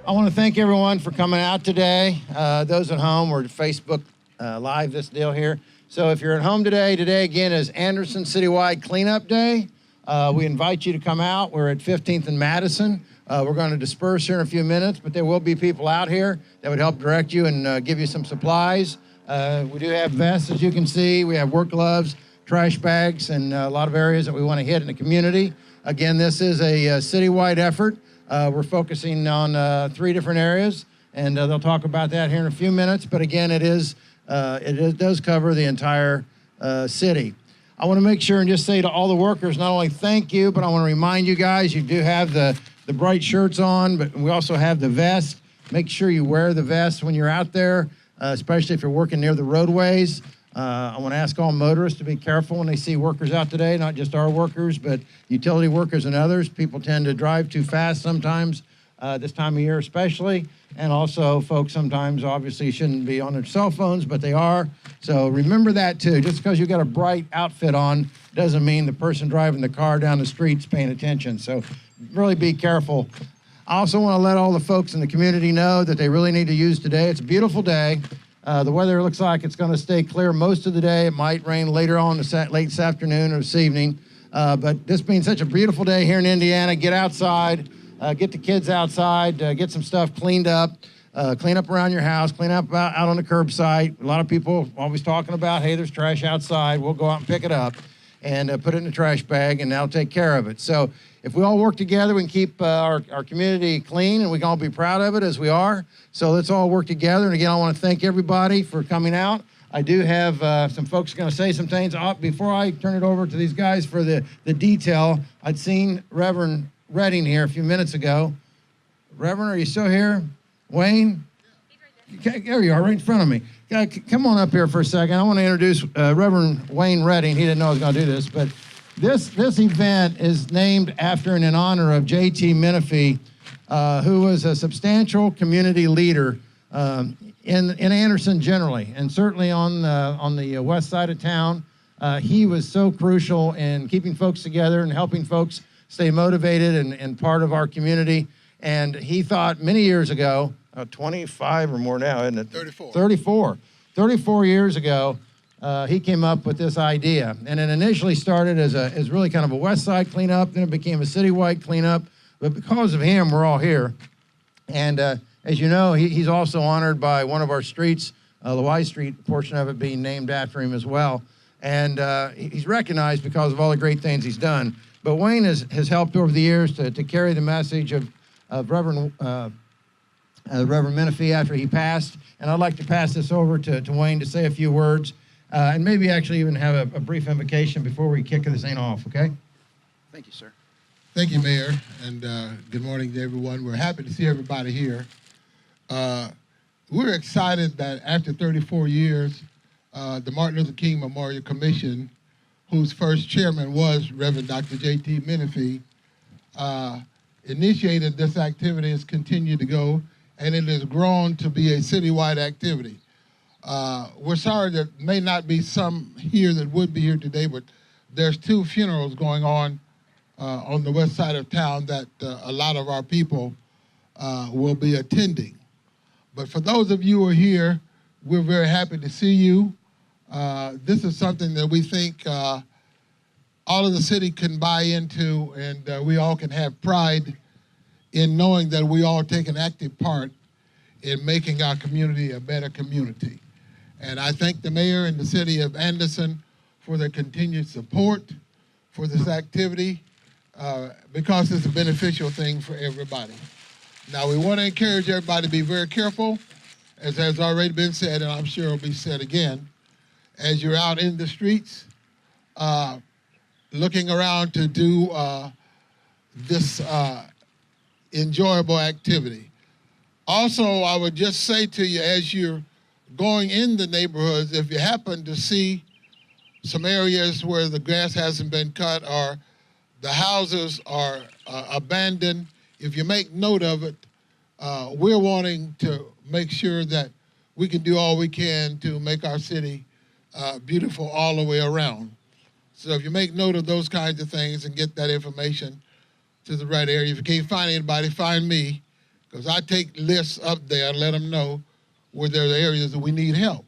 I want to thank everyone for coming out today. Those at home, we're Facebook Live this deal here. So if you're at home today again is Anderson Citywide Cleanup Day. We invite you to come out. We're at 15th and Madison. We're going to disperse here in a few minutes, but there will be people out here that would help direct you and give you some supplies. We do have vests, as you can see. We have work gloves, trash bags, and a lot of areas that we want to hit in the community. Again, this is a citywide effort. We're focusing on 3 different areas, and they'll talk about that here in a few minutes. But again, it does cover the entire city. I want to make sure and just say to all the workers, not only thank you, but I want to remind you guys, you do have the bright shirts on, but we also have the vest. Make sure you wear the vest when you're out there, especially if you're working near the roadways. I want to ask all motorists to be careful when they see workers out today, not just our workers, but utility workers and others. People tend to drive too fast sometimes, this time of year especially. And also, folks sometimes obviously shouldn't be on their cell phones, but they are. So remember that too. Just because you've got a bright outfit on doesn't mean the person driving the car down the street's paying attention. So really be careful. I also want to let all the folks in the community know that they really need to use today. It's a beautiful day. The weather looks like it's going to stay clear most of the day. It might rain later on late this afternoon or this evening. But this being such a beautiful day here in Indiana, get outside, get the kids outside, get some stuff cleaned up, clean up around your house, clean up out on the curbside. A lot of people always talking about, hey, there's trash outside. We'll go out and pick it up and put it in a trash bag, and that'll take care of it. So if we all work together, we can keep our community clean, and we can all be proud of it as we are. So let's all work together. And again, I want to thank everybody for coming out. I do have some folks going to say some things. Before I turn it over to these guys for the detail, I'd seen Reverend Redding here a few minutes ago. Reverend, are you still here? Wayne? Okay, there you are, right in front of me. Come on up here for a second. I want to introduce Reverend Wayne Redding. He didn't know I was going to do this, but this event is named after and in honor of J.T. Menifee, who was a substantial community leader in Anderson generally, and certainly on the west side of town. He was so crucial in keeping folks together and helping folks stay motivated and part of our community. And he thought many years ago, 25 or more now, isn't it? 34 years ago, he came up with this idea. And it initially started as really kind of a west side cleanup, then it became a citywide cleanup. But because of him, we're all here. And as you know, he's also honored by one of our streets, the Y Street portion of it being named after him as well. And he's recognized because of all the great things he's done. But Wayne has helped over the years to carry the message of Reverend Menifee after he passed. And I'd like to pass this over to Wayne to say a few words and maybe actually even have a brief invocation before we kick this thing off, okay? Thank you, sir. Thank you, Mayor, and good morning to everyone. We're happy to see everybody here. We're excited that after 34 years, the Martin Luther King Memorial Commission, whose first chairman was Reverend Dr. J.T. Menifee, initiated this activity. It's continued to go, and it has grown to be a citywide activity. We're sorry there may not be some here that would be here today, but there's 2 funerals going on the west side of town that a lot of our people will be attending. But for those of you who are here, we're very happy to see you. This is something that we think all of the city can buy into, and we all can have pride in knowing that we all take an active part in making our community a better community. And I thank the mayor and the city of Anderson for their continued support for this activity because it's a beneficial thing for everybody. Now, we want to encourage everybody to be very careful, as has already been said, and I'm sure it'll be said again, as you're out in the streets, looking around to do this enjoyable activity. Also, I would just say to you, as you're going in the neighborhoods, if you happen to see some areas where the grass hasn't been cut or the houses are abandoned, if you make note of it, we're wanting to make sure that we can do all we can to make our city beautiful all the way around. So if you make note of those kinds of things and get that information to the right area, if you can't find anybody, find me, because I take lists up there and let them know where there are areas that we need help,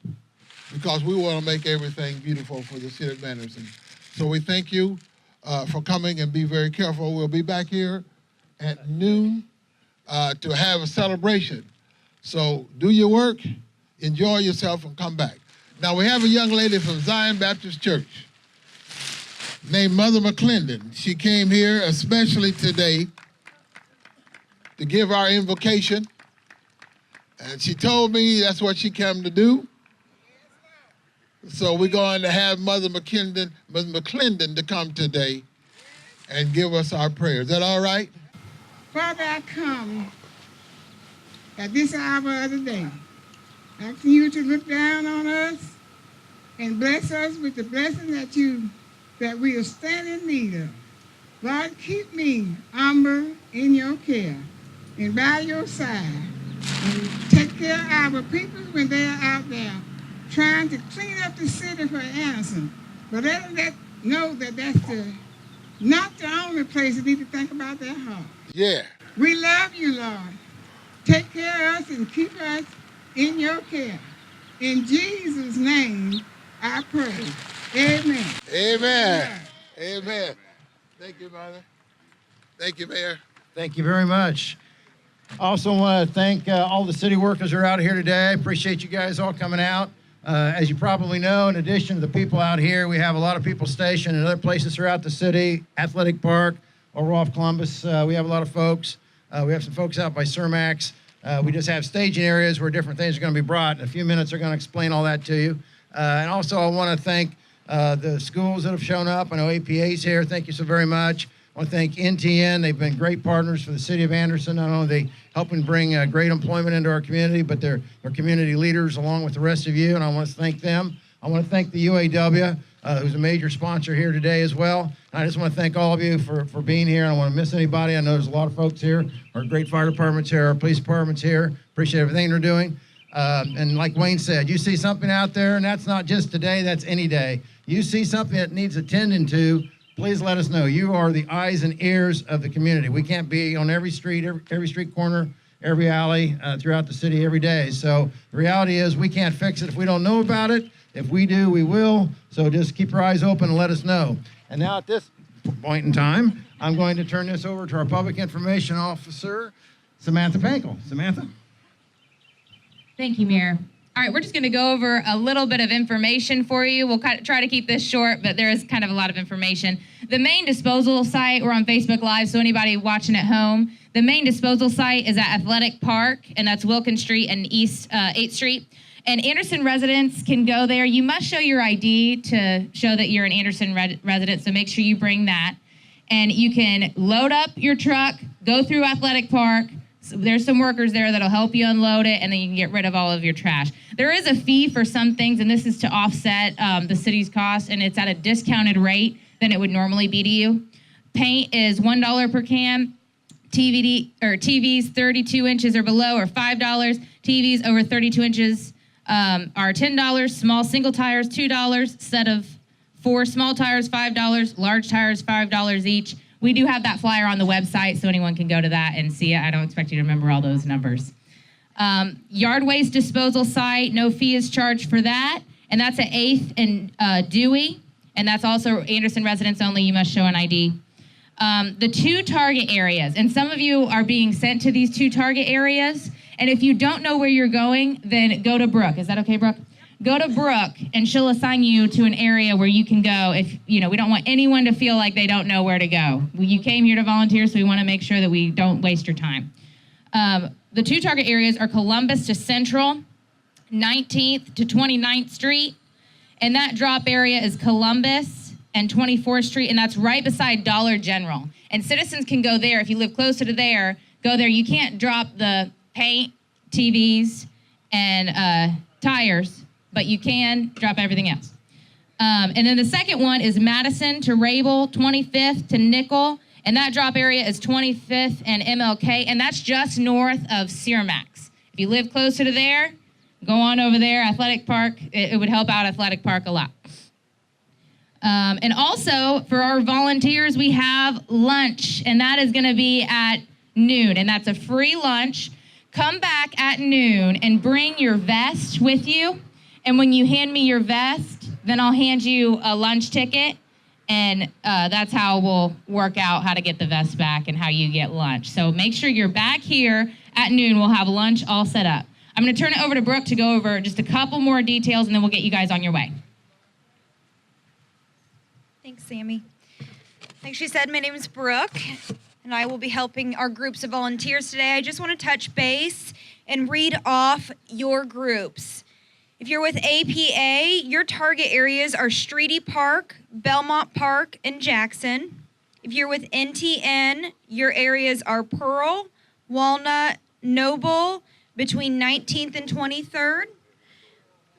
because we want to make everything beautiful for the city of Anderson. So we thank you for coming, and be very careful. We'll be back here at noon to have a celebration. So do your work, enjoy yourself, and come back. Now we have a young lady from Zion Baptist Church named Mother McClendon. She came here especially today to give our invocation. And she told me that's what she came to do. So we're going to have Mother McClendon to come today and give us our prayer. Is that all right? Father, I come at this hour of the day, asking you to look down on us and bless us with the blessing that we are standing in need of. Lord, keep me humble in your care and by your side, and take care of our people when they are out there trying to clean up the city for Anderson. But let them know that that's not the only place they need to think about their heart. Yeah. We love you, Lord. Take care of us and keep us in your care. In Jesus' name, I pray. Amen. Amen. Amen. Thank you, Mother. Thank you, Mayor. Thank you very much. Also want to thank all the city workers who are out here today. I appreciate you guys all coming out. As you probably know, in addition to the people out here, we have a lot of people stationed in other places throughout the city, Athletic Park, over off Columbus. We have a lot of folks. We have some folks out by Cermax. We just have staging areas where different things are going to be brought. In a few minutes, they're going to explain all that to you. And also, I want to thank the schools that have shown up. I know APA's here. Thank you so very much. I want to thank NTN. They've been great partners for the city of Anderson. Not only are they helping bring great employment into our community, but they're community leaders along with the rest of you, and I want to thank them. I want to thank the UAW, who's a major sponsor here today as well. And I just want to thank all of you for being here. I don't want to miss anybody. I know there's a lot of folks here. Our great fire department's here. Our police department's here. Appreciate everything they're doing. And like Wayne said, you see something out there, and that's not just today, that's any day. You see something that needs attending to, please let us know. You are the eyes and ears of the community. We can't be on every street, every street corner, every alley throughout the city every day. So the reality is we can't fix it if we don't know about it. If we do, we will. So just keep your eyes open and let us know. And now at this point in time, I'm going to turn this over to our Public Information Officer, Samantha Pancol. Samantha? Thank you, Mayor. All right, we're just going to go over a little bit of information for you. We'll try to keep this short, but there is kind of a lot of information. The main disposal site, we're on Facebook Live, so anybody watching at home, the main disposal site is at Athletic Park, and that's Wilkins Street and East 8th Street. And Anderson residents can go there. You must show your ID to show that you're an Anderson resident, so make sure you bring that. And you can load up your truck, go through Athletic Park. So there's some workers there that'll help you unload it, and then you can get rid of all of your trash. There is a fee for some things, and this is to offset the city's cost, and it's at a discounted rate than it would normally be to you. Paint is $1 per can. TVs 32 inches or below are $5. TVs over 32 inches are $10. Small single tires, $2. Set of 4 small tires, $5. Large tires, $5 each. We do have that flyer on the website, so anyone can go to that and see it. I don't expect you to remember all those numbers. Yard waste disposal site, no fee is charged for that. And that's at 8th and Dewey. And that's also Anderson residents only. You must show an ID. The 2 target areas. And some of you are being sent to these 2 target areas. And if you don't know where you're going, then go to Brooke. Is that okay, Brooke? Go to Brooke, and she'll assign you to an area where you can go. If we don't want anyone to feel like they don't know where to go. You came here to volunteer, so we want to make sure that we don't waste your time. The 2 target areas are Columbus to Central, 19th to 29th Street, and that drop area is Columbus and 24th Street, and that's right beside Dollar General. And citizens can go there. If you live closer to there, go there. You can't drop the paint, TVs, and tires, but you can drop everything else. And then the second one is Madison to Rabel, 25th to Nickel, and that drop area is 25th and MLK, and that's just north of Cermax. If you live closer to there, go on over there, Athletic Park. It would help out Athletic Park a lot. And also, for our volunteers, we have lunch, and that is going to be at noon, and that's a free lunch. Come back at noon and bring your vest with you. And when you hand me your vest, then I'll hand you a lunch ticket. And that's how we'll work out how to get the vest back and how you get lunch. So make sure you're back here at noon. We'll have lunch all set up. I'm going to turn it over to Brooke to go over just a couple more details, and then we'll get you guys on your way. Thanks, Sammy. Like she said, my name is Brooke, and I will be helping our groups of volunteers today. I just want to touch base and read off your groups. If you're with APA, your target areas are Streety Park, Belmont Park, and Jackson. If you're with NTN, your areas are Pearl, Walnut, Noble, between 19th and 23rd.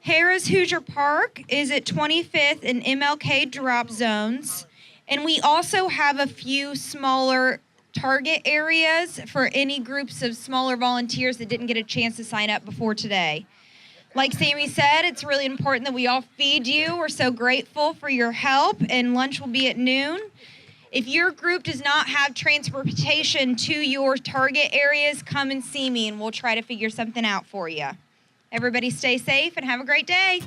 Harrah's Hoosier Park is at 25th and MLK drop zones. And we also have a few smaller target areas for any groups of smaller volunteers that didn't get a chance to sign up before today. Like Sammy said, it's really important that we all feed you. We're so grateful for your help, and lunch will be at noon. If your group does not have transportation to your target areas, come and see me, and we'll try to figure something out for you. Everybody stay safe and have a great day.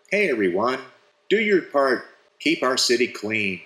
Hey everyone, do your part. Keep our city clean.